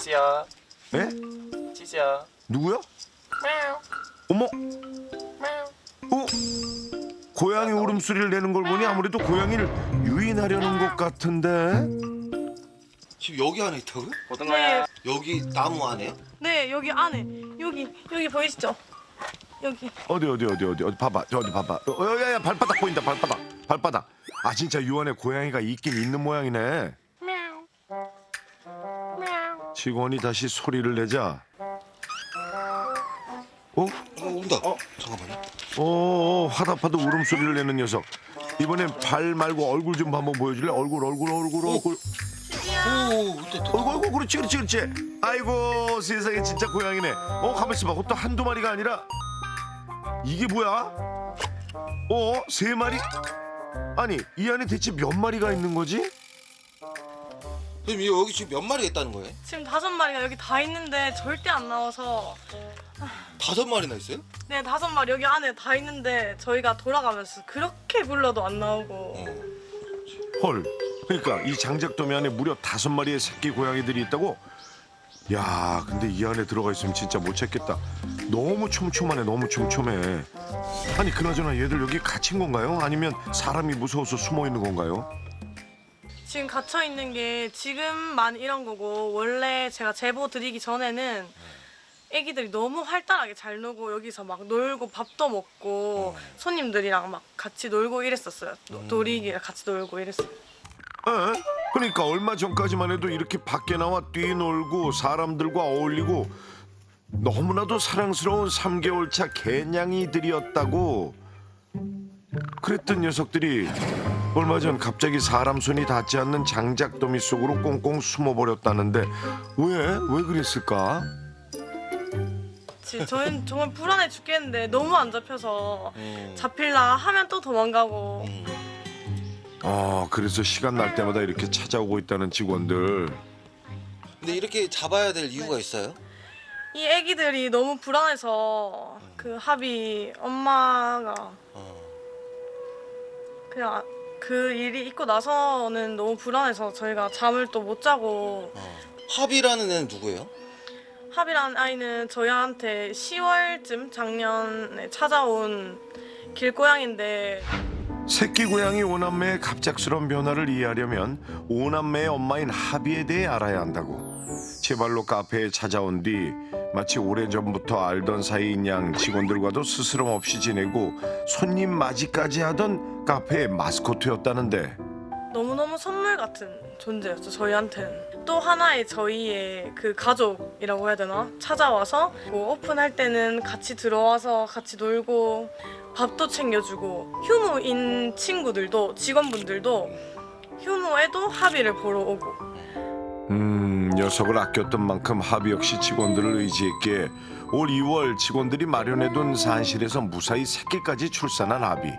찌찌야. 에? 찌찌야. 누구야? мя우. 어머, мя우. 고양이 울음소리를 내는 걸 보니 아무래도 고양이를 유인하려는 것 같은데. 지금 여기 안에 있다고요? 고등어야. 여기 나무 안에요? 네, 여기 안에 여기 보이시죠? 여기. 어디 봐봐, 어디 봐봐. 야야, 발바닥 보인다, 발바닥. 아, 진짜 유 안에 고양이가 있긴 있는 모양이네. 직원이 다시 소리를 내자. 온다. 잠깐만요. 화답하도 울음소리를 내는 녀석. 이번엔 발 말고 얼굴 좀 한번 보여줄래? 얼굴. 어이구, 그렇지. 아이고, 세상에 진짜 고양이네. 가만 있어봐. 또 한두 마리가 아니라 이게 뭐야? 세 마리? 아니, 이 안에 대체 몇 마리가 있는 거지? 선생님 여기 지금 몇 마리가 있다는 거예요? 지금 5마리가 여기 다 있는데 절대 안 나와서 5마리나 있어요? 네, 5마리 여기 안에 다 있는데 저희가 돌아가면서 그렇게 불러도 안 나오고 헐. 그러니까 이 장작더미 안에 무려 5마리의 새끼 고양이들이 있다고? 야, 근데 이 안에 들어가 있으면 진짜 못 찾겠다. 너무 촘촘하네, 너무 촘촘해. 아니, 그나저나 얘들 여기 갇힌 건가요? 아니면 사람이 무서워서 숨어 있는 건가요? 지금 갇혀 있는 게 지금만 이런 거고 원래 제가 제보 드리기 전에는 애기들이 너무 활달하게 잘 놀고 여기서 막 놀고 밥도 먹고 손님들이랑 막 같이 놀고 이랬었어요. 놀이기랑 같이 놀고 이랬어요. 그러니까 얼마 전까지만 해도 이렇게 밖에 나와 뛰놀고 사람들과 어울리고 너무나도 사랑스러운 3개월 차 개냥이들이었다고. 그랬던 녀석들이 얼마 전 갑자기 사람 손이 닿지 않는 장작더미 속으로 꽁꽁 숨어버렸다는데 왜 그랬을까? 저는 정말 불안해 죽겠는데 너무 안 잡혀서 잡힐라 하면 또 도망가고 그래서 시간 날 때마다 이렇게 찾아오고 있다는 직원들. 근데 이렇게 잡아야 될 이유가 있어요? 이 애기들이 너무 불안해서 그 합이 엄마가 그냥 그 일이 있고 나서는 너무 불안해서 저희가 잠을 또 못 자고 합이라는 애는 누구예요? 합이라는 아이는 저희한테 10월쯤 작년에 찾아온 길고양인데 새끼 고양이 오남매의 갑작스러운 변화를 이해하려면 오남매의 엄마인 합의에 대해 알아야 한다고. 제발로 카페에 찾아온 뒤 마치 오래전부터 알던 사이인 양 직원들과도 스스럼 없이 지내고 손님 맞이까지 하던 카페의 마스코트였다는데. 너무너무 선물 같은 존재였죠, 저희한테는. 또 하나의 저희의 그 가족이라고 해야 되나? 찾아와서 뭐 오픈할 때는 같이 들어와서 같이 놀고 밥도 챙겨주고 휴무인 친구들도 직원분들도 휴무에도 합의를 보러 오고 녀석을 아꼈던 만큼 합의 역시 직원들을 의지했기에 올 2월 직원들이 마련해둔 산실에서 무사히 새끼까지 출산한 합의.